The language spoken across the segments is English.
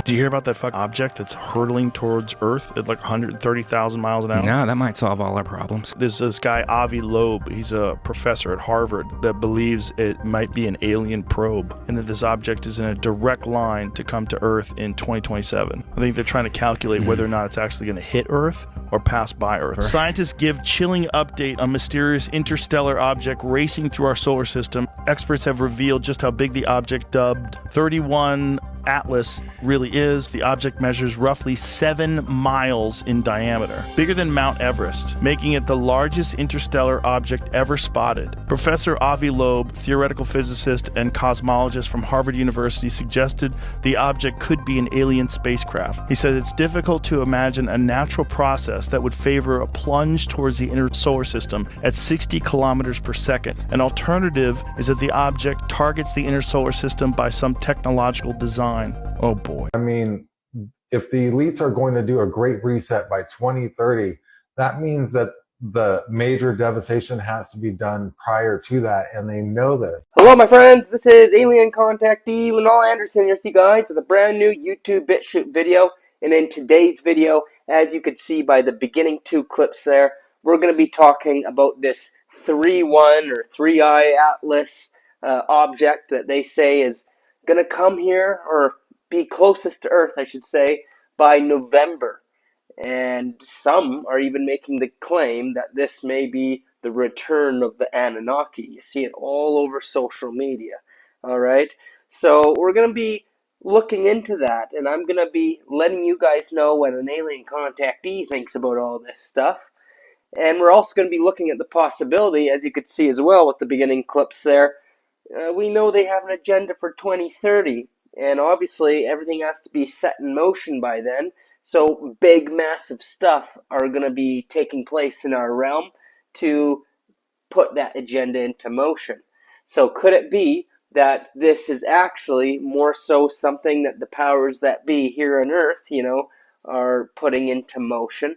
Do you hear about that fucking object that's hurtling towards Earth at like 130,000 miles an hour? No, that might solve all our problems. There's this guy, Avi Loeb. He's a professor at Harvard that believes it might be an alien probe and that this object is in a direct line to come to Earth in 2027. I think they're trying to calculate whether or not it's actually going to hit Earth or pass by Earth. Scientists give chilling update on mysterious interstellar object racing through our solar system. Experts have revealed just how big the object dubbed 31 Atlas really is. The object measures roughly 7 miles in diameter, bigger than Mount Everest, making it the largest interstellar object ever spotted. Professor Avi Loeb, theoretical physicist and cosmologist from Harvard University, suggested the object could be an alien spacecraft. He said it's difficult to imagine a natural process that would favor a plunge towards the inner solar system at 60 kilometers per second. An alternative is that the object targets the inner solar system by some technological design. Oh boy. I mean, if the elites are going to do a great reset by 2030, that means that the major devastation has to be done prior to that, and they know this. Hello, my friends. This is Alien Contactee Lenal Anderson here with you guys with a brand new YouTube BitChute video. And in today's video, as you can see by the beginning 2 clips there, we're going to be talking about this Threeey or Threeey Atlas object that they say is going to come here, or be closest to Earth, I should say, by November. And some are even making the claim that this may be the return of the Anunnaki. You see it all over social media. Alright? So we're going to be looking into that, and I'm going to be letting you guys know what an alien contactee thinks about all this stuff. And we're also going to be looking at the possibility, as you could see as well with the beginning clips there, we know they have an agenda for 2030, and obviously everything has to be set in motion by then, so big, massive stuff are going to be taking place in our realm to put that agenda into motion. So could it be that this is actually more so something that the powers that be here on Earth, are putting into motion,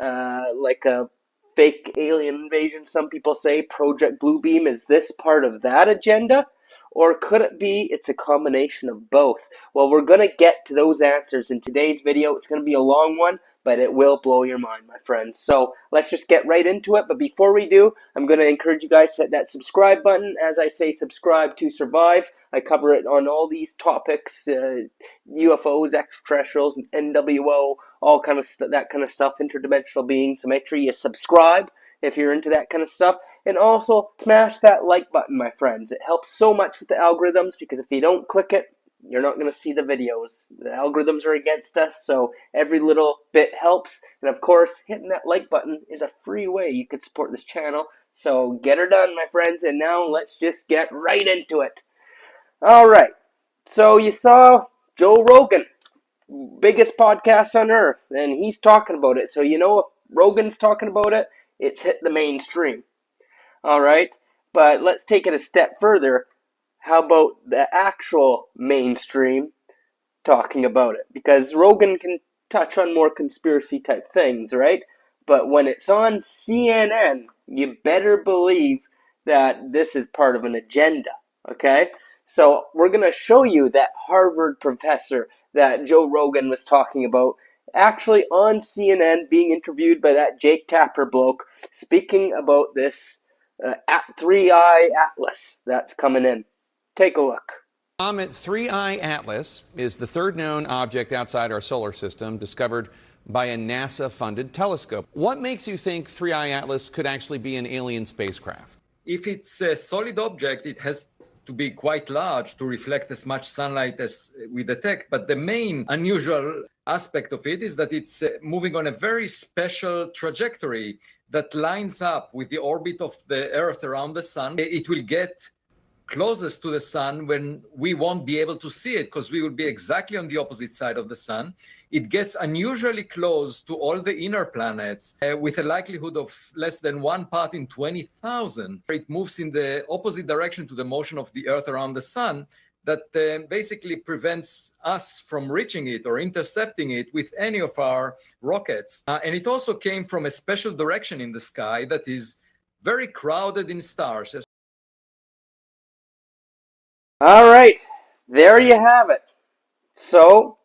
like a fake alien invasion? Some people say Project Bluebeam. Is this part of that agenda? Or could it be it's a combination of both? Well, we're going to get to those answers in today's video. It's going to be a long one, but it will blow your mind, my friends. So let's just get right into it. But before we do, I'm going to encourage you guys to hit that subscribe button. As I say, subscribe to survive. I cover it on all these topics, UFOs, extraterrestrials, NWO, all kind of that kind of stuff, interdimensional beings. So make sure you subscribe if you're into that kind of stuff. And also, smash that like button, my friends. It helps so much with the algorithms, because if you don't click it, you're not going to see the videos. The algorithms are against us, so every little bit helps. And of course, hitting that like button is a free way you could support this channel. So get her done, my friends. And now let's just get right into it. Alright, so you saw Joe Rogan, biggest podcast on Earth, and he's talking about it. So if Rogan's talking about it, it's hit the mainstream. Alright, but let's take it a step further. How about the actual mainstream talking about it? Because Rogan can touch on more conspiracy type things, right? But when it's on CNN, you better believe that this is part of an agenda, okay? So we're going to show you that Harvard professor that Joe Rogan was talking about, actually on CNN, being interviewed by that Jake Tapper bloke, speaking about this Threeey Atlas that's coming in. Take a look. Comet Threeey Atlas is the third known object outside our solar system discovered by a NASA-funded telescope. What makes you think Threeey Atlas could actually be an alien spacecraft? If it's a solid object, it has to be quite large to reflect as much sunlight as we detect. But the main unusual aspect of it is that it's moving on a very special trajectory that lines up with the orbit of the Earth around the sun. It will get closest to the sun when we won't be able to see it, because we will be exactly on the opposite side of the sun. It gets unusually close to all the inner planets with a likelihood of less than 1 part in 20,000. It moves in the opposite direction to the motion of the Earth around the sun, that basically prevents us from reaching it or intercepting it with any of our rockets. And it also came from a special direction in the sky that is very crowded in stars. All right, there you have it. So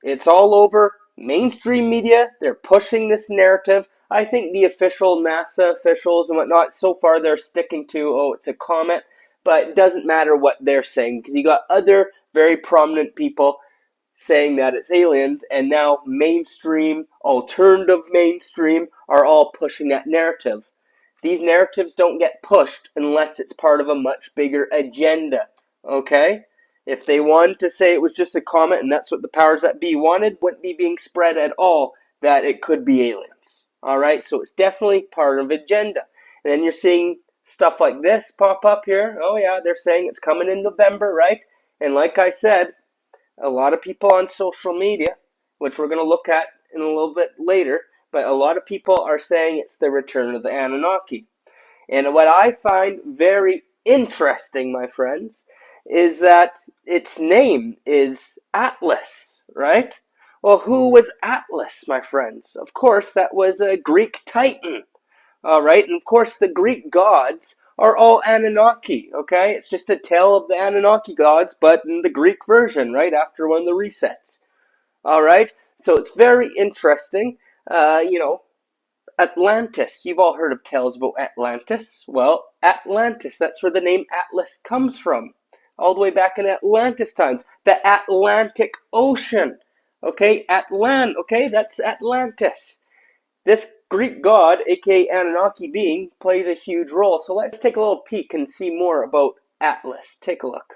It's all over mainstream media. They're pushing this narrative. I think the official NASA officials and whatnot, so far they're sticking to, oh, it's a comet, but it doesn't matter what they're saying, because you got other very prominent people saying that it's aliens, and now mainstream, alternative mainstream, are all pushing that narrative. These narratives don't get pushed unless it's part of a much bigger agenda, okay? If they wanted to say it was just a comet and that's what the powers that be wanted, wouldn't be being spread at all that it could be aliens. Alright, so it's definitely part of agenda. And then you're seeing stuff like this pop up here. Oh yeah, they're saying it's coming in November, right? And like I said, a lot of people on social media, which we're going to look at in a little bit later, but a lot of people are saying it's the return of the Anunnaki. And what I find very interesting, my friends, is that its name is Atlas, right? Well, who was Atlas, my friends? Of course, that was a Greek titan, all right? And of course, the Greek gods are all Anunnaki, okay? It's just a tale of the Anunnaki gods, but in the Greek version, right, after one of the resets. All right? So it's very interesting. Atlantis. You've all heard of tales about Atlantis. Well, Atlantis, that's where the name Atlas comes from. All the way back in Atlantis times. The Atlantic Ocean. Okay, that's Atlantis. This Greek god, aka Anunnaki being, plays a huge role. So let's take a little peek and see more about Atlas. Take a look.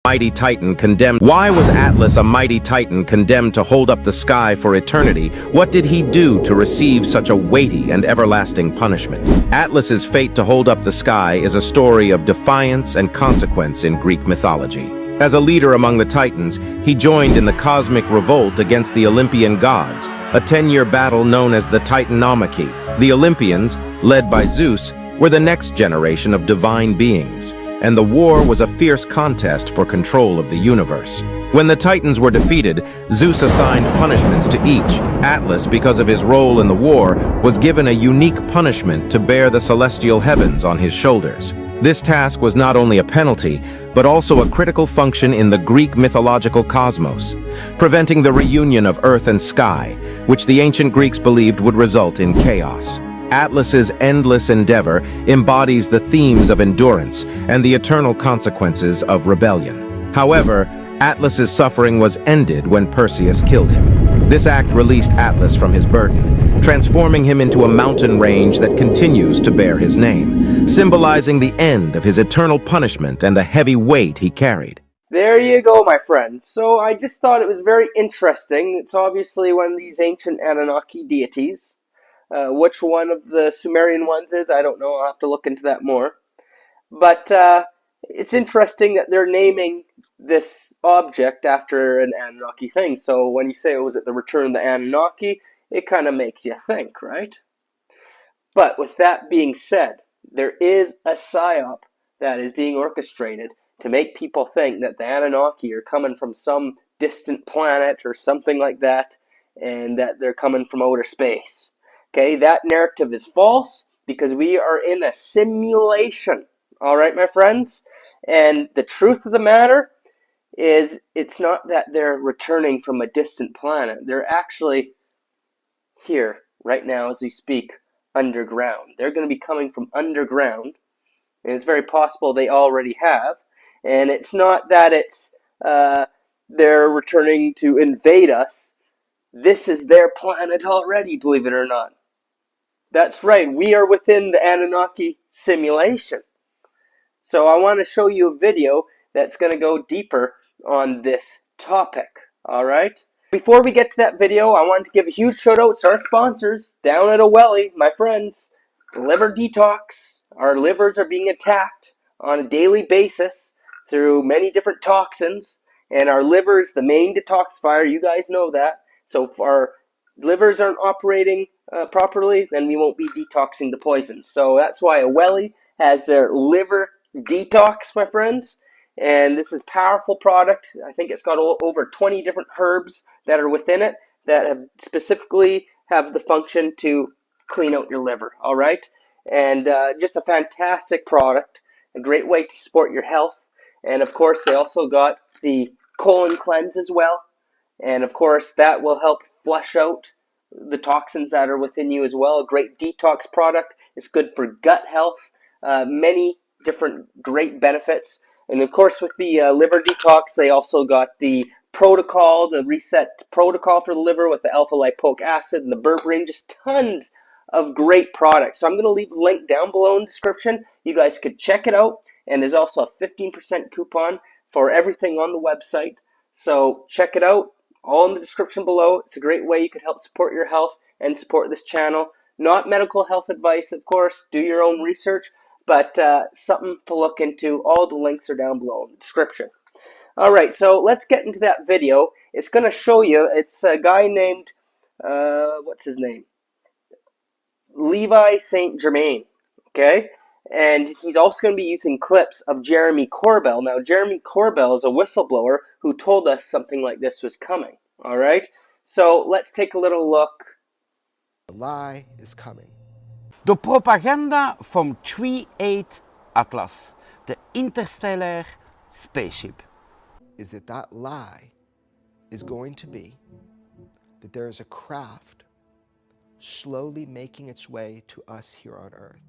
Mighty Titan condemned. Why was Atlas a mighty Titan condemned to hold up the sky for eternity? What did he do to receive such a weighty and everlasting punishment? Atlas's fate to hold up the sky is a story of defiance and consequence in Greek mythology. As a leader among the Titans, he joined in the cosmic revolt against the Olympian gods, a 10-year battle known as the Titanomachy. The Olympians, led by Zeus, were the next generation of divine beings, and the war was a fierce contest for control of the universe. When the Titans were defeated, Zeus assigned punishments to each. Atlas, because of his role in the war, was given a unique punishment to bear the celestial heavens on his shoulders. This task was not only a penalty, but also a critical function in the Greek mythological cosmos, preventing the reunion of earth and sky, which the ancient Greeks believed would result in chaos. Atlas's endless endeavor embodies the themes of endurance and the eternal consequences of rebellion. However, Atlas's suffering was ended when Perseus killed him. This act released Atlas from his burden, transforming him into a mountain range that continues to bear his name, symbolizing the end of his eternal punishment and the heavy weight he carried. There you go, my friends. So I just thought it was very interesting. It's obviously one of these ancient Anunnaki deities. Which one of the Sumerian ones is, I don't know. I'll have to look into that more. But it's interesting that they're naming this object after an Anunnaki thing. So when you say, was it the return of the Anunnaki, it kind of makes you think, right? But with that being said, there is a psyop that is being orchestrated to make people think that the Anunnaki are coming from some distant planet or something like that, and that they're coming from outer space. Okay, that narrative is false because we are in a simulation. All right, my friends? And the truth of the matter is it's not that they're returning from a distant planet. They're actually here right now as we speak, underground. They're going to be coming from underground, and it's very possible they already have. And it's not that it's they're returning to invade us. This is their planet already, believe it or not. That's right, we are within the Anunnaki simulation. So I want to show you a video that's going to go deeper on this topic, alright? Before we get to that video, I want to give a huge shout out to our sponsors down at OWELI, my friends. Liver Detox. Our livers are being attacked on a daily basis through many different toxins, and our liver is the main detoxifier, you guys know that. So if our livers aren't operating properly, then we won't be detoxing the poisons. So that's why OWELI has their liver detox, my friends. And this is a powerful product. I think it's got over 20 different herbs that are within it that have specifically have the function to clean out your liver, all right? And just a fantastic product, a great way to support your health. And of course, they also got the colon cleanse as well. And of course, that will help flush out the toxins that are within you as well. A great detox product. It's good for gut health. Many different great benefits. And of course, with the liver detox, they also got the protocol, the reset protocol for the liver with the alpha lipoic acid and the berberine. Just tons of great products. So I'm going to leave the link down below in the description. You guys could check it out. And there's also a 15% coupon for everything on the website. So check it out. All in the description below. It's a great way you could help support your health and support this channel. Not medical health advice, of course. Do your own research, but something to look into. All the links are down below in the description. Alright, so let's get into that video. It's going to show you, it's a guy named, what's his name? Levi St. Germain, okay? And he's also going to be using clips of Jeremy Corbell. Now, Jeremy Corbell is a whistleblower who told us something like this was coming, alright? So let's take a little look. The lie is coming. De propaganda from Threeey Atlas, the interstellar spaceship. Is that lie is going to be that there is a craft slowly making its way to us here on Earth.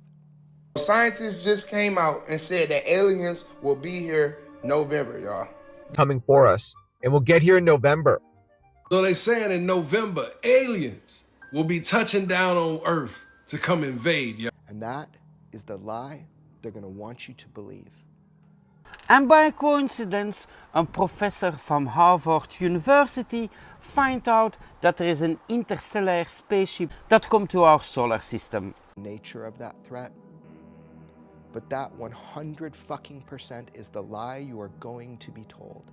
Scientists just came out and said that aliens will be here November, y'all. Coming for us, and we'll get here in November. So they saying in November, aliens will be touching down on Earth to come invade, y'all. And that is the lie they're going to want you to believe. And by coincidence, a professor from Harvard University finds out that there is an interstellar spaceship that comes to our solar system. Nature of that threat. But that 100% is the lie you are going to be told.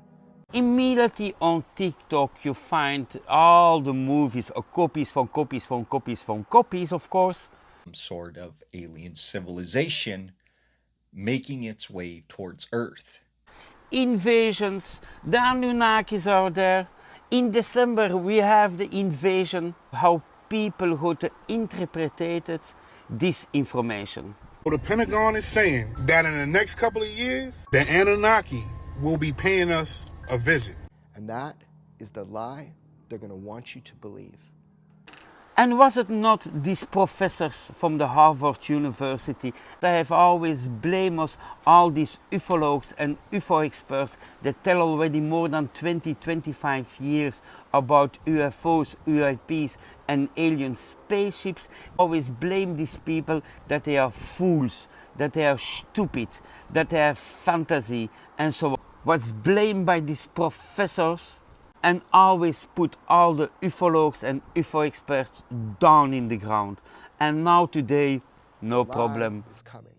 Immediately on TikTok you find all the movies, or copies from copies from copies from copies, of course. Some sort of alien civilization making its way towards Earth. Invasions, the Anunnakis are there. In December we have the invasion, how people who to interpreted this information. Well, the Pentagon is saying that in the next couple of years, the Anunnaki will be paying us a visit. And that is the lie they're going to want you to believe. And was it not these professors from the Harvard University that have always blamed us, all these ufologues and UFO experts that tell already more than 20-25 years about UFOs, UAPs and alien spaceships? Always blame these people that they are fools, that they are stupid, that they have fantasy and so on. Was blamed by these professors and always put all the ufologues and UFO experts down in the ground. And now today, no problem. Is coming.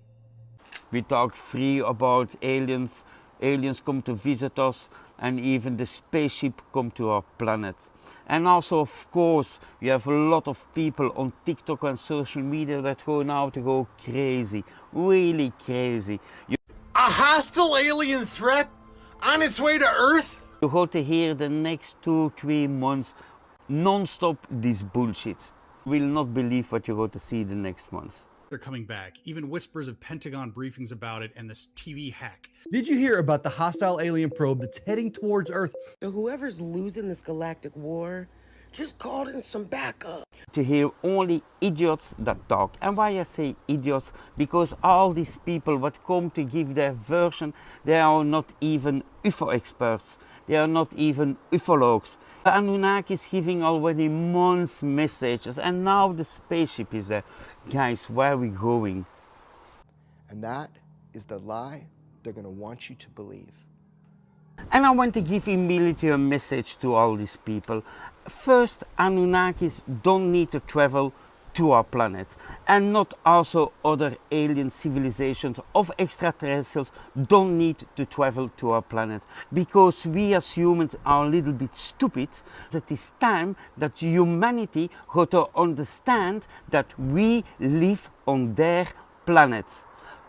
We talk free about aliens. Aliens come to visit us, and even the spaceship come to our planet. And also, of course, we have a lot of people on TikTok and social media that go now to go crazy, really crazy. A hostile alien threat on its way to Earth? You go to hear the next 2-3 months non-stop this bullshit. You will not believe what you go to see the next months. They're coming back. Even whispers of Pentagon briefings about it and this TV hack. Did you hear about the hostile alien probe that's heading towards Earth? So whoever's losing this galactic war just called in some backup. To hear only idiots that talk. And why I say idiots? Because all these people what come to give their version, they are not even UFO experts. They are not even ufologues. The Anunnaki is giving already months messages, and now the spaceship is there. Guys, where are we going? And that is the lie they're going to want you to believe. And I want to give immediately a message to all these people. First, Anunnakis don't need to travel to our planet, and not also other alien civilizations of extraterrestrials don't need to travel to our planet, because we as humans are a little bit stupid. It is time that humanity got to understand that we live on their planet.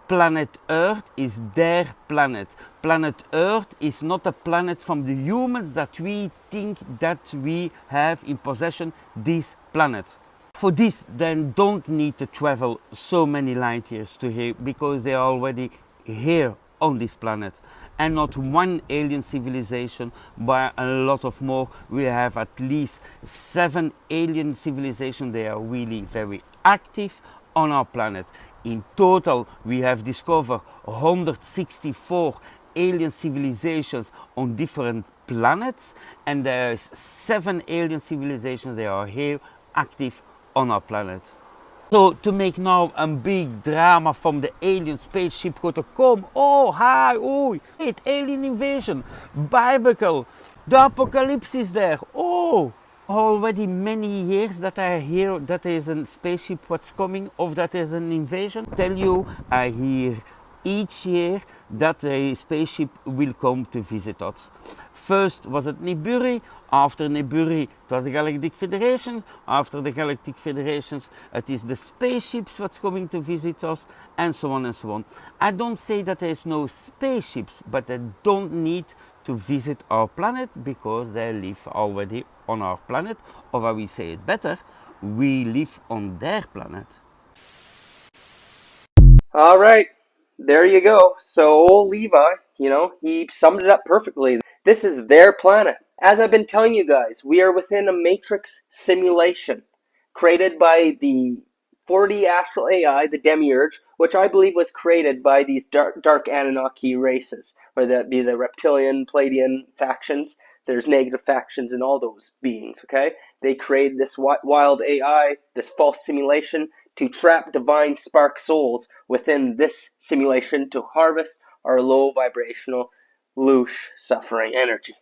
Planet Earth is their planet. Planet Earth is not a planet from the humans that we think that we have in possession this planet. For this, then don't need to travel so many light years to here, because they are already here on this planet. And not one alien civilization, but a lot of more. We have at least 7 alien civilizations. They are really very active on our planet. In total, we have discovered 164 alien civilizations on different planets, and there's 7 alien civilizations that are here active on our planet. So to make now a big drama from the alien spaceship going to come, oh hi, oh, wait, alien invasion, biblical, the apocalypse is there, oh, already many years that I hear that there is a spaceship what's coming, or that there is an invasion. Tell you, I hear each year that a spaceship will come to visit us. First was it Nibiru, after Nibiru it was the Galactic Federation, after the Galactic Federations it is the spaceships what's coming to visit us, and so on and so on. I don't say that there is no spaceships, but they don't need to visit our planet because they live already on our planet, or how we say it better, we live on their planet. All right, there you go. So old Levi, he summed it up perfectly. This is their planet. As I've been telling you guys, we are within a matrix simulation created by the 4D astral AI, the Demiurge, which I believe was created by these dark Anunnaki races, whether that be the reptilian, Pleiadian factions. There's negative factions in all those beings, okay? They created this wild AI, this false simulation, to trap divine spark souls within this simulation to harvest our low vibrational, louche, suffering energy.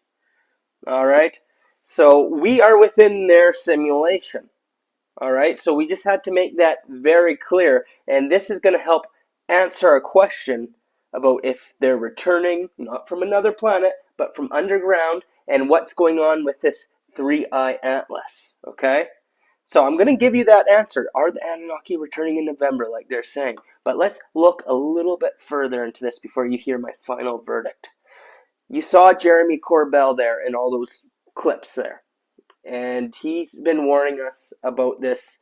Alright? So we are within their simulation. Alright? So we just had to make that very clear. And this is going to help answer a question about if they're returning, not from another planet, but from underground, and what's going on with this Threeey Atlas. Okay? So I'm going to give you that answer. Are the Anunnaki returning in November like they're saying? But let's look a little bit further into this before you hear my final verdict. You saw Jeremy Corbell there in all those clips there. And he's been warning us about this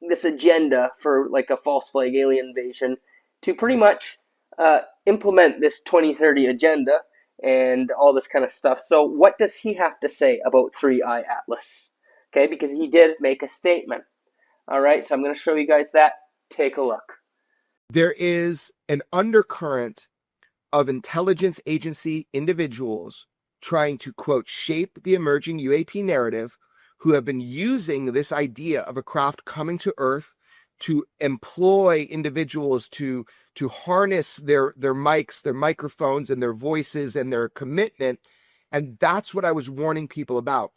this agenda for like a false flag alien invasion to pretty much implement this 2030 agenda and all this kind of stuff. So what does he have to say about Threeey Atlas? Okay, because he did make a statement. All right, so I'm going to show you guys that. Take a look. There is an undercurrent of intelligence agency individuals trying to, quote, shape the emerging UAP narrative, who have been using this idea of a craft coming to Earth to employ individuals to harness their mics, their microphones, and their voices and their commitment. And that's what I was warning people about.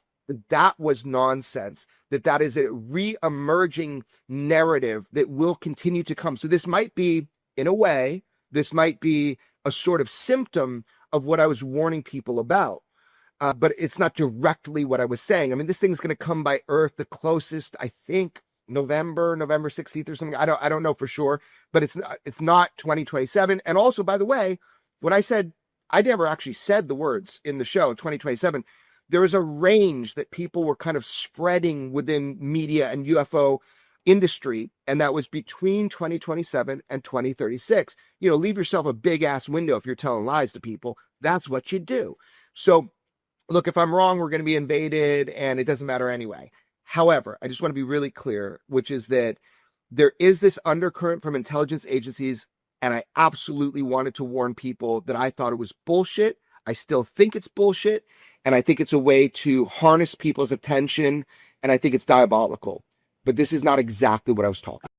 That was nonsense, that is a re-emerging narrative that will continue to come. So this might be, in a way, this might be a sort of symptom of what I was warning people about. But it's not directly what I was saying. I mean, this thing's going to come by Earth the closest, I think, November 16th or something. I don't know for sure, but it's not 2027. And also, by the way, when I said, I never actually said the words in the show, 2027, there was a range that people were kind of spreading within media and UFO industry, and that was between 2027 and 2036. Leave yourself a big ass window if you're telling lies to people. That's what you do. So look, if I'm wrong, we're going to be invaded and it doesn't matter anyway. However, I just want to be really clear, which is that there is this undercurrent from intelligence agencies, and I absolutely wanted to warn people that I thought it was bullshit. I still think it's bullshit, and I think it's a way to harness people's attention, and I think it's diabolical. But this is not exactly what I was talking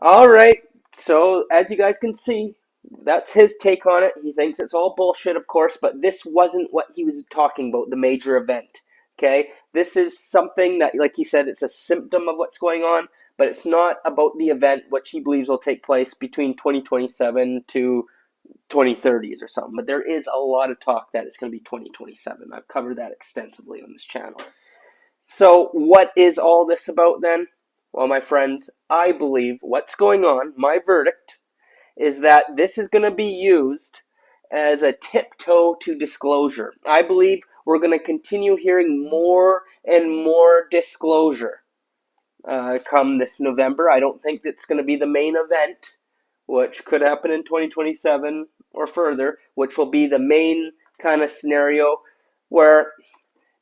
about. All right, so as you guys can see, that's his take on it. He thinks it's all bullshit, of course, but this wasn't what he was talking about, the major event. Okay, this is something that, like he said, it's a symptom of what's going on, but it's not about the event, which he believes will take place between 2027 to 2030s or something. But there is a lot of talk that it's going to be 2027. I've covered that extensively on this channel. So what is all this about then? Well, my friends, I believe what's going on, my verdict, is that this is going to be used as a tiptoe to disclosure. I believe we're going to continue hearing more and more disclosure come this November. I don't think it's going to be the main event, which could happen in 2027 or further, which will be the main kind of scenario where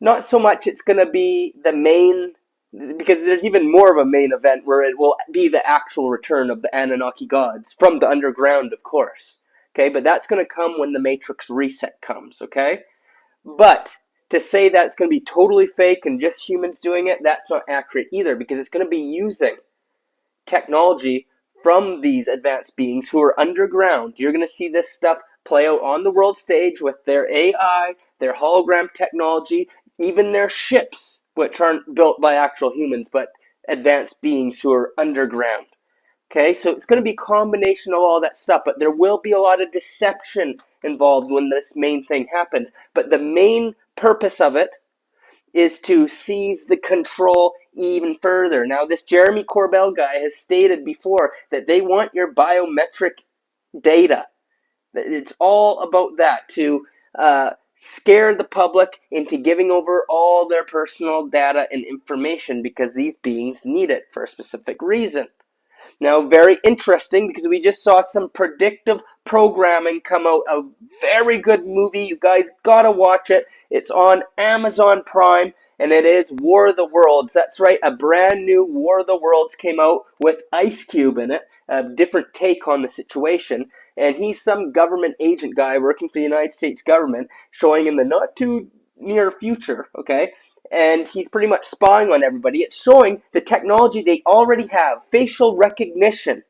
not so much it's going to be the main, because there's even more of a main event where it will be the actual return of the Anunnaki gods from the underground, of course. Okay, but that's going to come when the Matrix reset comes, okay? But to say that it's going to be totally fake and just humans doing it, that's not accurate either, because it's going to be using technology from these advanced beings who are underground. You're going to see this stuff play out on the world stage with their AI, their hologram technology, even their ships, which aren't built by actual humans, but advanced beings who are underground. Okay, so it's going to be a combination of all that stuff, but there will be a lot of deception involved when this main thing happens. But the main purpose of it is to seize the control even further. Now, this Jeremy Corbell guy has stated before that they want your biometric data. It's all about that, to scare the public into giving over all their personal data and information, because these beings need it for a specific reason. Now, very interesting, because we just saw some predictive programming come out. A very good movie. You guys gotta watch it. It's on Amazon Prime, and it is War of the Worlds. That's right, a brand new War of the Worlds came out with Ice Cube in it. A different take on the situation. And he's some government agent guy working for the United States government, showing in the not too near future, okay? And he's pretty much spying on everybody. It's showing the technology they already have, facial recognition.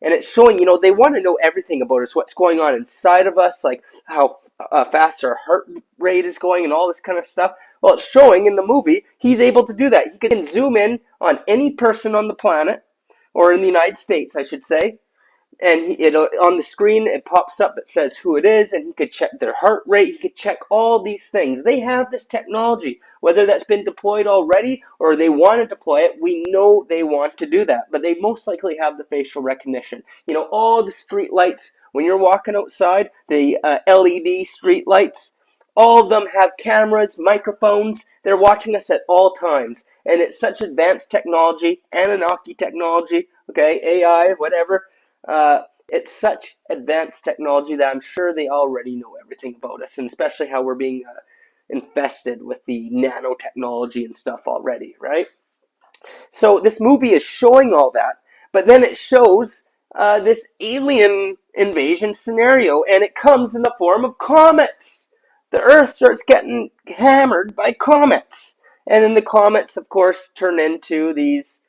And it's showing, they want to know everything about us, what's going on inside of us, like how fast our heart rate is going and all this kind of stuff. Well, it's showing in the movie, he's able to do that. He can zoom in on any person on the planet, or in the United States, I should say. And on the screen, it pops up, it says who it is, and he could check their heart rate, he could check all these things. They have this technology. Whether that's been deployed already or they want to deploy it, we know they want to do that. But they most likely have the facial recognition. All the street lights, when you're walking outside, the LED street lights, all of them have cameras, microphones. They're watching us at all times. And it's such advanced technology, Anunnaki technology, okay, AI, whatever. It's such advanced technology that I'm sure they already know everything about us, and especially how we're being infested with the nanotechnology and stuff already, right? So this movie is showing all that, but then it shows this alien invasion scenario, and it comes in the form of comets. The Earth starts getting hammered by comets, and then the comets, of course, turn into these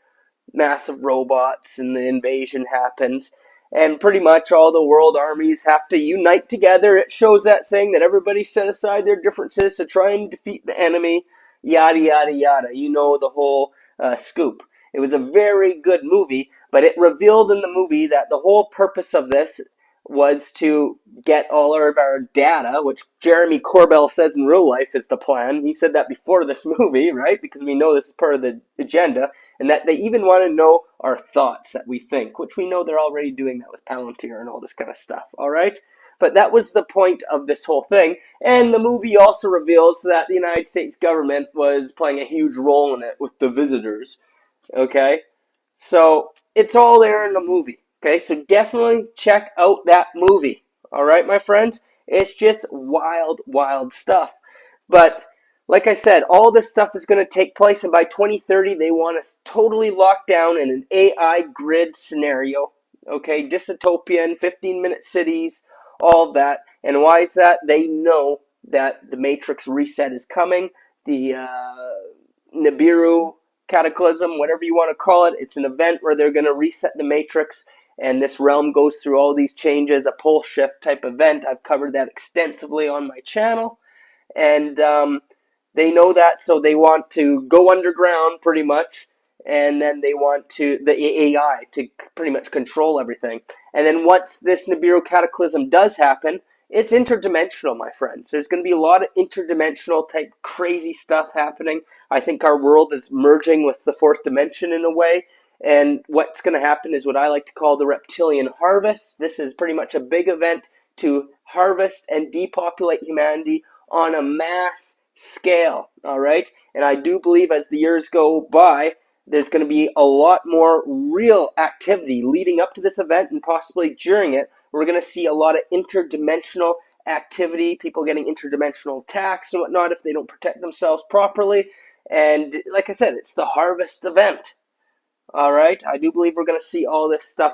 massive robots, and the invasion happens, and pretty much all the world armies have to unite together. It shows that, saying that everybody set aside their differences to try and defeat the enemy, yada yada yada. The whole scoop. It was a very good movie, but it revealed in the movie that the whole purpose of this was to get all of our data, which Jeremy Corbell says in real life is the plan. He said that before this movie, right? Because we know this is part of the agenda, and that they even want to know our thoughts that we think, which we know they're already doing that with Palantir and all this kind of stuff, all right? But that was the point of this whole thing, and the movie also reveals that the United States government was playing a huge role in it with the visitors, okay? So it's all there in the movie. Okay, so definitely check out that movie. All right, my friends? It's just wild, wild stuff. But like I said, all this stuff is going to take place, and by 2030, they want us totally locked down in an AI grid scenario. Okay, dystopian, 15-minute cities, all that. And why is that? They know that the Matrix reset is coming. The Nibiru cataclysm, whatever you want to call it, it's an event where they're going to reset the Matrix, and this realm goes through all these changes, a pole shift type event. I've covered that extensively on my channel, and they know that, so they want to go underground pretty much, and then they want the AI to pretty much control everything. And then once this Nibiru cataclysm does happen, it's interdimensional, my friends. There's going to be a lot of interdimensional type crazy stuff happening. I think our world is merging with the fourth dimension in a way. And what's going to happen is what I like to call the reptilian harvest. This is pretty much a big event to harvest and depopulate humanity on a mass scale, all right? And I do believe as the years go by, there's going to be a lot more real activity leading up to this event and possibly during it. We're going to see a lot of interdimensional activity, people getting interdimensional attacks and whatnot if they don't protect themselves properly. And like I said, it's the harvest event. All right, I do believe we're going to see all this stuff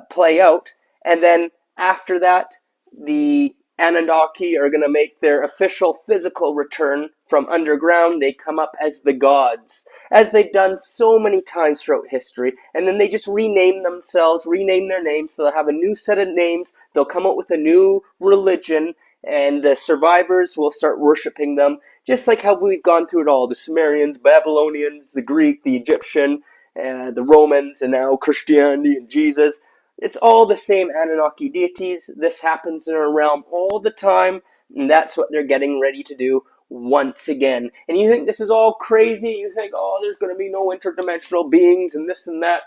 play out. And then after that, the Anunnaki are going to make their official physical return from underground. They come up as the gods, as they've done so many times throughout history. And then they just rename themselves, rename their names. So they'll have a new set of names. They'll come up with a new religion, and the survivors will start worshiping them, just like how we've gone through it all. The Sumerians, Babylonians, the Greek, the Egyptian, the Romans, and now Christianity and Jesus. It's all the same Anunnaki deities. This happens in our realm all the time, and that's what they're getting ready to do once again. And you think this is all crazy? You think, oh, there's going to be no interdimensional beings and this and that.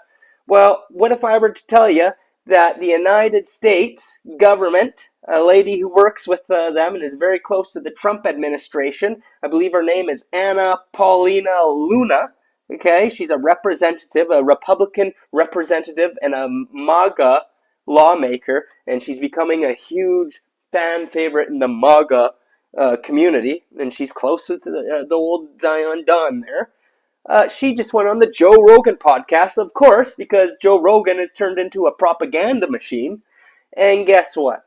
Well, what if I were to tell you that the United States government, a lady who works with them and is very close to the Trump administration, I believe her name is Anna Paulina Luna, okay, she's a representative, a Republican representative, and a MAGA lawmaker, and she's becoming a huge fan favorite in the MAGA community, and she's close with the old Zion Don there. She just went on the Joe Rogan podcast, of course, because Joe Rogan has turned into a propaganda machine, and guess what?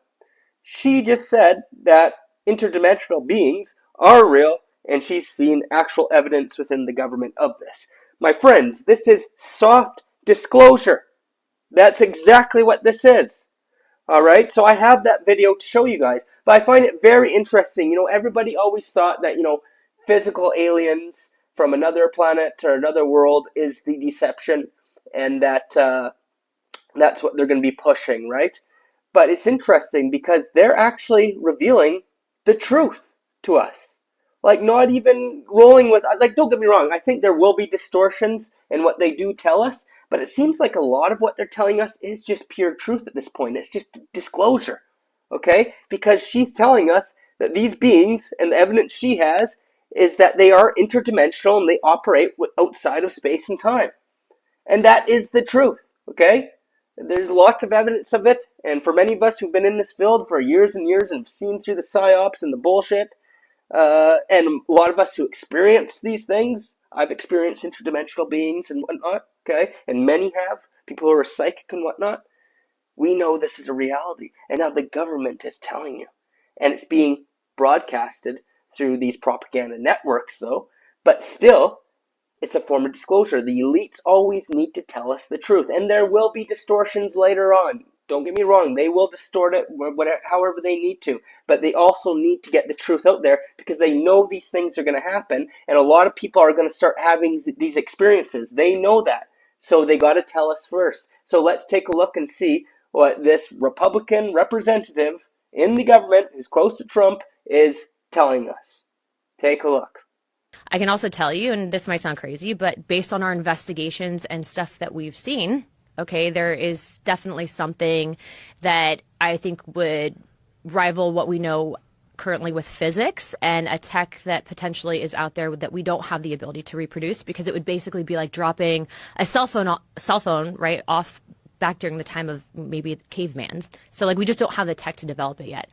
She just said that interdimensional beings are real, and she's seen actual evidence within the government of this. My friends, this is soft disclosure. That's exactly what this is. Alright, so I have that video to show you guys, but I find it very interesting. You know, everybody always thought that, you know, physical aliens from another planet or another world is the deception, and that that's what they're going to be pushing, right? But it's interesting because they're actually revealing the truth to us. Like, not even rolling with, like, don't get me wrong, I think there will be distortions in what they do tell us, but it seems like a lot of what they're telling us is just pure truth at this point. It's just disclosure, okay? Because she's telling us that these beings, and the evidence she has, is that they are interdimensional and they operate outside of space and time. And that is the truth, okay? There's lots of evidence of it, and for many of us who've been in this field for years and years and have seen through the psyops and the bullshit, and a lot of us who experience these things, I've experienced interdimensional beings and whatnot, okay? And many have, people who are psychic and whatnot. We know this is a reality, and now the government is telling you. And it's being broadcasted through these propaganda networks, though. But still, it's a form of disclosure. The elites always need to tell us the truth, and there will be distortions later on. Don't get me wrong, they will distort it however they need to, but they also need to get the truth out there because they know these things are going to happen, and a lot of people are going to start having these experiences. They know that, so they got to tell us first. So let's take a look and see what this Republican representative in the government who's close to Trump is telling us. Take a look. I can also tell you, and this might sound crazy, but based on our investigations and stuff that we've seen, okay, there is definitely something that I think would rival what we know currently with physics, and a tech that potentially is out there that we don't have the ability to reproduce, because it would basically be like dropping a cell phone right off back during the time of maybe cavemans. So like we just don't have the tech to develop it yet.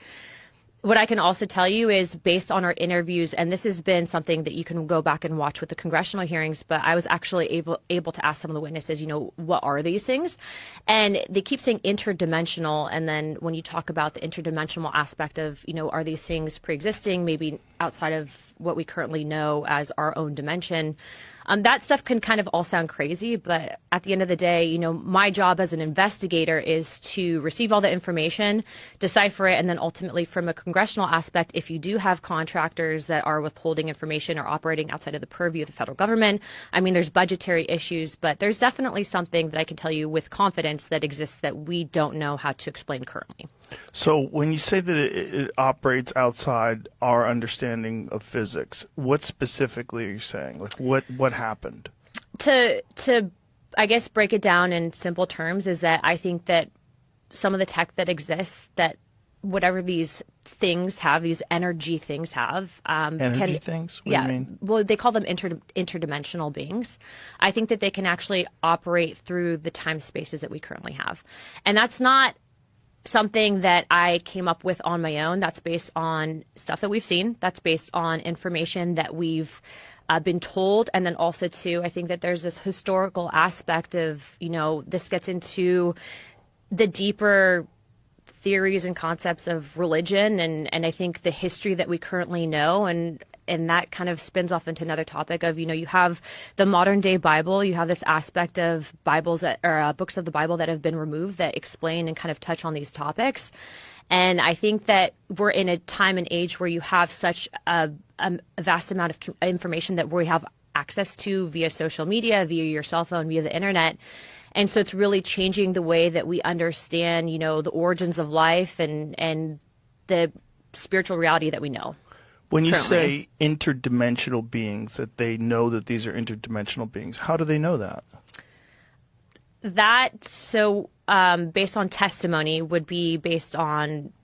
What I can also tell you is based on our interviews, and this has been something that you can go back and watch with the congressional hearings, but I was actually able to ask some of the witnesses, you know, what are these things? And they keep saying interdimensional. And then when you talk about the interdimensional aspect of, you know, are these things pre-existing, maybe outside of what we currently know as our own dimension? That stuff can kind of all sound crazy, but at the end of the day, you know, my job as an investigator is to receive all the information, decipher it, and then ultimately from a congressional aspect, if you do have contractors that are withholding information or operating outside of the purview of the federal government, I mean, there's budgetary issues, but there's definitely something that I can tell you with confidence that exists that we don't know how to explain currently. So when you say that it operates outside our understanding of physics, what specifically are you saying? Like what happened? To I guess break it down in simple terms is that I think that some of the tech that exists that whatever these things have, these energy things have. Energy things? What do you mean? Well, they call them interdimensional beings. I think that they can actually operate through the time spaces that we currently have. And that's not something that I came up with on my own. That's based on stuff that we've seen. That's based on information that we've been told. And then also, too, I think that there's this historical aspect of, you know, this gets into the deeper theories and concepts of religion, and I think the history that we currently know, and that kind of spins off into another topic of, you know, you have the modern day Bible, you have this aspect of Bibles that, or books of the Bible that have been removed that explain and kind of touch on these topics. And I think that we're in a time and age where you have such a vast amount of information that we have access to via social media, via your cell phone, via the internet. And so it's really changing the way that we understand, you know, the origins of life and the spiritual reality that we know. When you currently. say interdimensional beings, that they know that these are interdimensional beings, how do they know that? That, so based on testimony, would be based on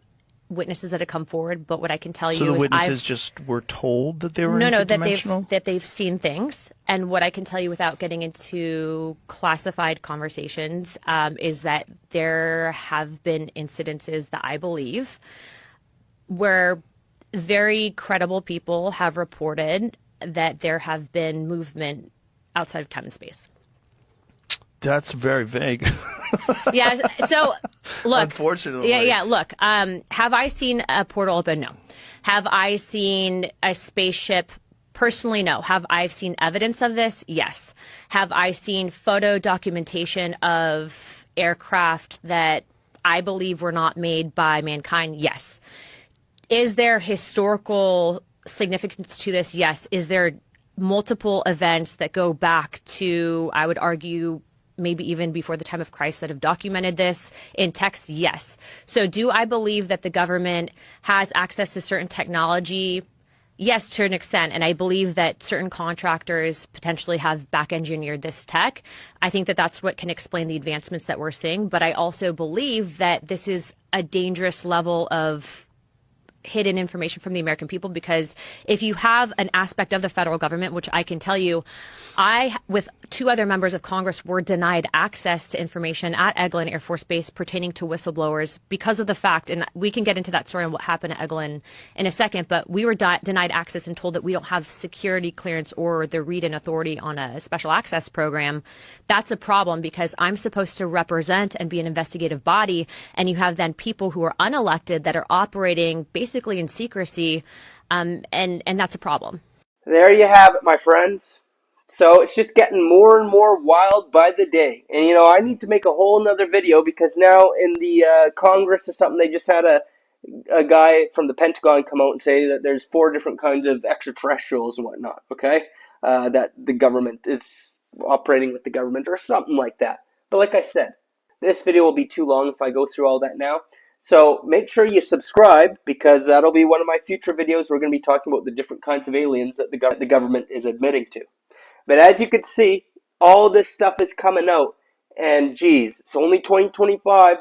witnesses that have come forward. But what I can tell you So is the witnesses just were told that they were no, interdimensional? that they've seen things. And what I can tell you without getting into classified conversations is that there have been incidences that I believe where very credible people have reported that there have been movement outside of time and space. That's very vague. Yeah. So, look. Unfortunately. Yeah. Look. Have I seen a portal open? No. Have I seen a spaceship? Personally, no. Have I seen evidence of this? Yes. Have I seen photo documentation of aircraft that I believe were not made by mankind? Yes. Is there historical significance to this? Yes. Is there multiple events that go back to, I would argue, maybe even before the time of Christ that have documented this in text? Yes. So do I believe that the government has access to certain technology? Yes, to an extent. And I believe that certain contractors potentially have back engineered this tech. I think that that's what can explain the advancements that we're seeing. But I also believe that this is a dangerous level of hidden information from the American people, because if you have an aspect of the federal government, which I can tell you, I, with two other members of Congress, were denied access to information at Eglin Air Force Base pertaining to whistleblowers because of the fact, and we can get into that story and what happened at Eglin in a second, but we were denied access and told that we don't have security clearance or the read-in authority on a special access program. That's a problem, because I'm supposed to represent and be an investigative body, and you have then people who are unelected that are operating basically in secrecy, and that's a problem. There you have it, my friends. So it's just getting more and more wild by the day. And, you know, I need to make a whole nother video, because now in the Congress or something, they just had a guy from the Pentagon come out and say that there's 4 different kinds of extraterrestrials and whatnot, okay? That the government is operating with the government or something like that. But like I said, this video will be too long if I go through all that now. So make sure you subscribe, because that'll be one of my future videos. We're going to be talking about the different kinds of aliens that the government is admitting to. But as you can see, all this stuff is coming out. And geez, it's only 2025.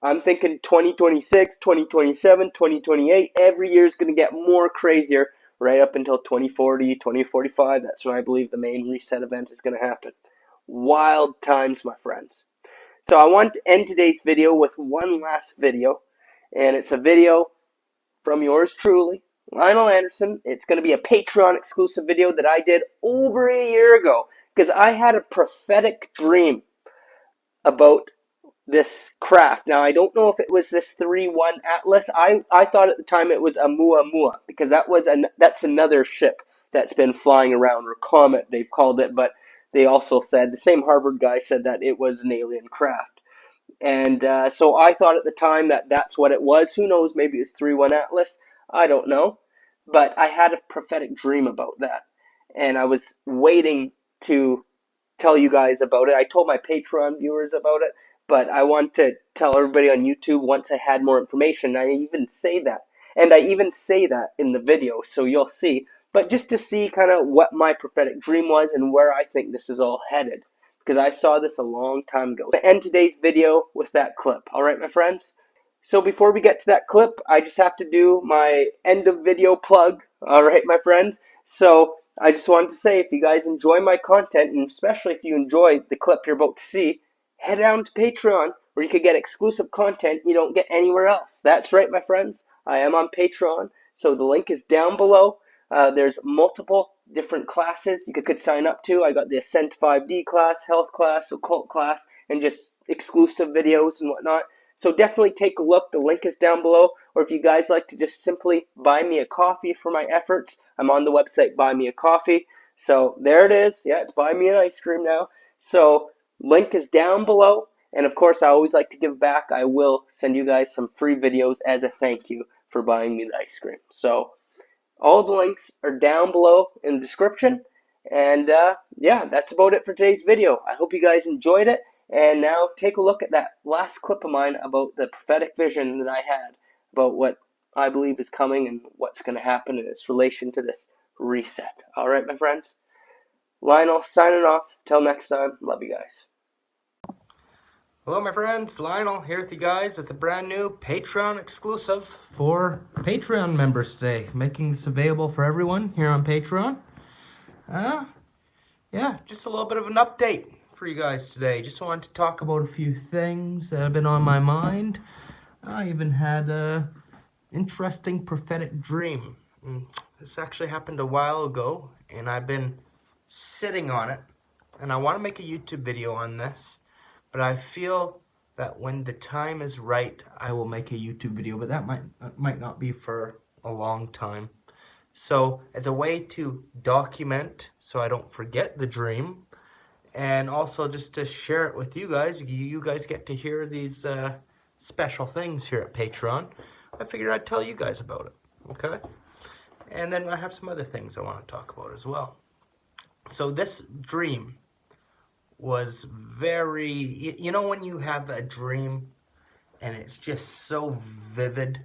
I'm thinking 2026, 2027, 2028. Every year is going to get more crazier right up until 2040, 2045. That's when I believe the main reset event is going to happen. Wild times, my friends. So I want to end today's video with one last video. And it's a video from yours truly, Lionel Anderson. It's going to be a Patreon exclusive video that I did over a year ago, because I had a prophetic dream about this craft. Now, I don't know if it was this Threeey Atlas. I thought at the time it was a Muamua, because that's another ship that's been flying around, or comet they've called it, but they also said, the same Harvard guy said that it was an alien craft. And so I thought at the time that that's what it was. Who knows, maybe it was Threeey Atlas. I don't know. But I had a prophetic dream about that. And I was waiting to tell you guys about it. I told my Patreon viewers about it, but I want to tell everybody on YouTube once I had more information. I even say that. And I even say that in the video, so you'll see. But just to see kind of what my prophetic dream was and where I think this is all headed, because I saw this a long time ago. I'm going to end today's video with that clip. All right, my friends? So before we get to that clip, I just have to do my end of video plug. All right, my friends. So I just wanted to say, if you guys enjoy my content, and especially if you enjoy the clip you're about to see, head down to Patreon, where you can get exclusive content you don't get anywhere else. That's right, my friends. I am on Patreon, so the link is down below. There's multiple different classes you could sign up to. I got the Ascent 5D class, health class, occult class, and just exclusive videos and whatnot. So definitely take a look. The link is down below. Or if you guys like to just simply buy me a coffee for my efforts, I'm on the website Buy Me a Coffee. So there it is. Yeah, it's Buy Me an Ice Cream now. So link is down below. And of course, I always like to give back. I will send you guys some free videos as a thank you for buying me the ice cream. So all the links are down below in the description. And yeah, that's about it for today's video. I hope you guys enjoyed it. And now take a look at that last clip of mine about the prophetic vision that I had about what I believe is coming and what's going to happen in its relation to this reset. All right, my friends. Lionel signing off. Till next time. Love you guys. Hello, my friends. Lionel here with you guys with a brand new Patreon exclusive for Patreon members today. Making this available for everyone here on Patreon. Yeah, just a little bit of an update for you guys today. Just wanted to talk about a few things that have been on my mind. I even had a interesting prophetic dream. This actually happened a while ago, and I've been sitting on it. And I want to make a YouTube video on this, but I feel that when the time is right, I will make a YouTube video, but that might not be for a long time. So as a way to document so I don't forget the dream, and also just to share it with you guys get to hear these special things here at Patreon, I figured I'd tell you guys about it, okay? And then I have some other things I want to talk about as well. So this dream was very, you know when you have a dream and it's just so vivid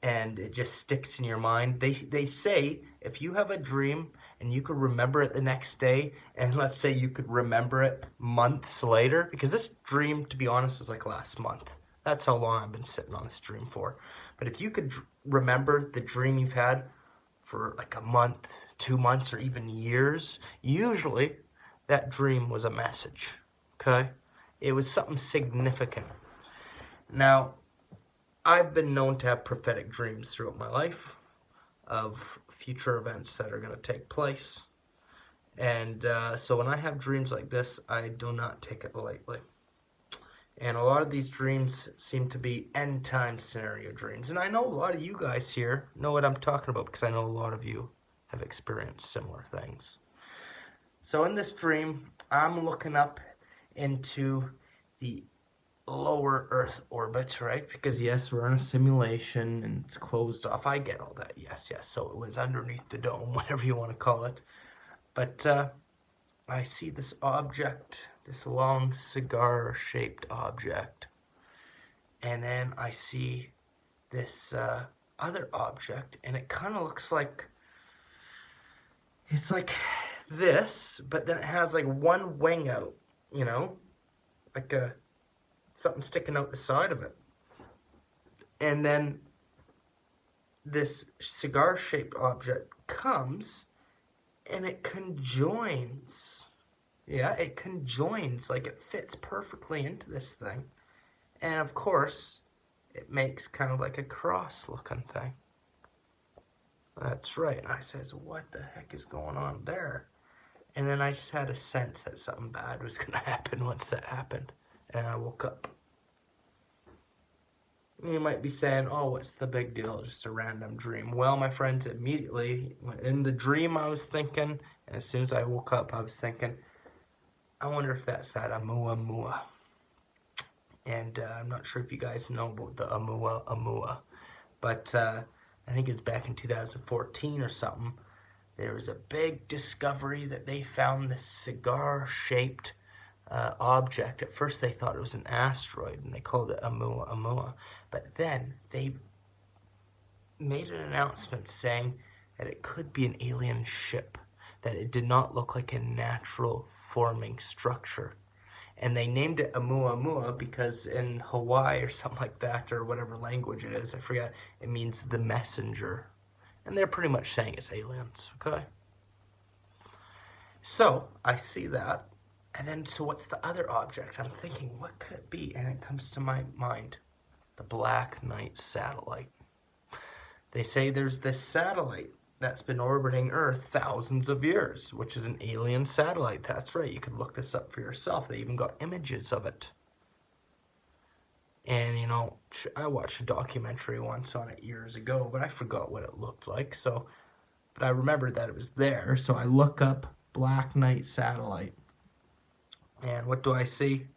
and it just sticks in your mind? They say if you have a dream and you could remember it the next day, and let's say you could remember it months later, because this dream, to be honest, was like last month. That's how long I've been sitting on this dream for. But if you could remember the dream you've had for like a month, 2 months, or even years, usually that dream was a message, okay? It was something significant. Now, I've been known to have prophetic dreams throughout my life of future events that are going to take place. And so when I have dreams like this, I do not take it lightly. And a lot of these dreams seem to be end-time scenario dreams. And I know a lot of you guys here know what I'm talking about, because I know a lot of you have experienced similar things. So in this dream, I'm looking up into the lower Earth orbit, right? Because yes, we're in a simulation and it's closed off. I get all that. Yes. So it was underneath the dome, whatever you want to call it. But I see this object, this long cigar-shaped object. And then I see this other object, and it kind of looks like, it's like this, but then it has like one wing out, you know? Like something sticking out the side of it. And then this cigar-shaped object comes and it conjoins. Yeah, it conjoins, like it fits perfectly into this thing. And of course, it makes kind of like a cross-looking thing. That's right. And I says, what the heck is going on there? And then I just had a sense that something bad was going to happen once that happened. And I woke up. You might be saying, oh, what's the big deal? Just a random dream. Well, my friends, immediately, in the dream I was thinking, and as soon as I woke up, I was thinking, I wonder if that's that Oumuamua. And I'm not sure if you guys know about the Oumuamua, but I think it's back in 2014 or something. There was a big discovery that they found this cigar-shaped object. At first they thought it was an asteroid and they called it Oumuamua. But then they made an announcement saying that it could be an alien ship, that it did not look like a natural forming structure. And they named it Oumuamua because in Hawaii or something like that, or whatever language it is, I forget, it means the messenger. And they're pretty much saying it's aliens, okay? So, I see that. And then, so what's the other object? I'm thinking, what could it be? And it comes to my mind, the Black Knight satellite. They say there's this satellite that's been orbiting Earth thousands of years, which is an alien satellite. That's right, you could look this up for yourself. They even got images of it. And, you know, I watched a documentary once on it years ago, but I forgot what it looked like. So, but I remembered that it was there. So I look up Black Knight satellite. And what do I see?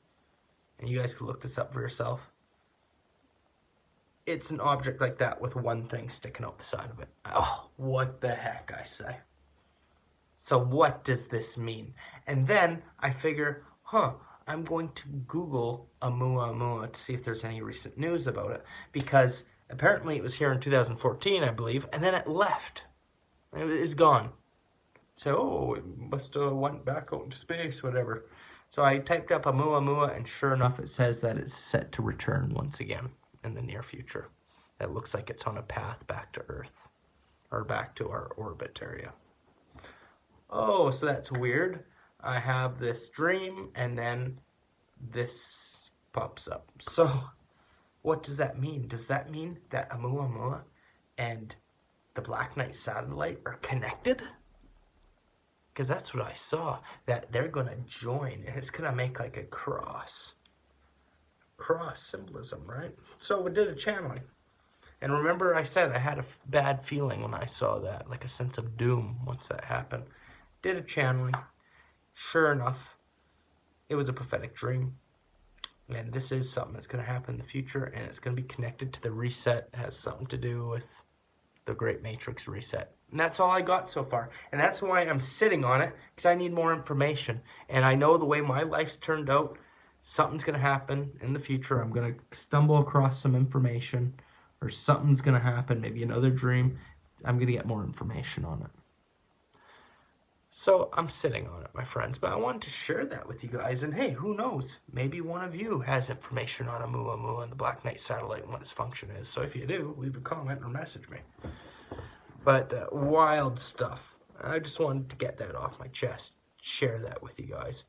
And you guys can look this up for yourself. It's an object like that with one thing sticking out the side of it. Oh, what the heck, I say. So what does this mean? And then I figure, I'm going to Google Oumuamua to see if there's any recent news about it. Because apparently it was here in 2014, I believe, and then it left. It's gone. So, it must have went back out into space, whatever. So I typed up Oumuamua, and sure enough, it says that it's set to return once again in the near future. It looks like it's on a path back to Earth, or back to our orbit area. Oh, so that's weird. I have this dream, and then this pops up. So, what does that mean? Does that mean that Oumuamua and the Black Knight satellite are connected? Because that's what I saw, that they're going to join, and it's going to make like a cross. Cross symbolism, right? So we did a channeling. And remember I said I had a bad feeling when I saw that, like a sense of doom once that happened. Did a channeling. Sure enough, it was a prophetic dream. And this is something that's going to happen in the future, and it's going to be connected to the reset. It has something to do with the Great Matrix reset. And that's all I got so far. And that's why I'm sitting on it, because I need more information. And I know the way my life's turned out, something's going to happen in the future. I'm going to stumble across some information, or something's going to happen, maybe another dream. I'm going to get more information on it. So I'm sitting on it, my friends. But I wanted to share that with you guys. And hey, who knows? Maybe one of you has information on Oumuamua and the Black Knight satellite and what its function is. So if you do, leave a comment or message me. But wild stuff. I just wanted to get that off my chest. Share that with you guys.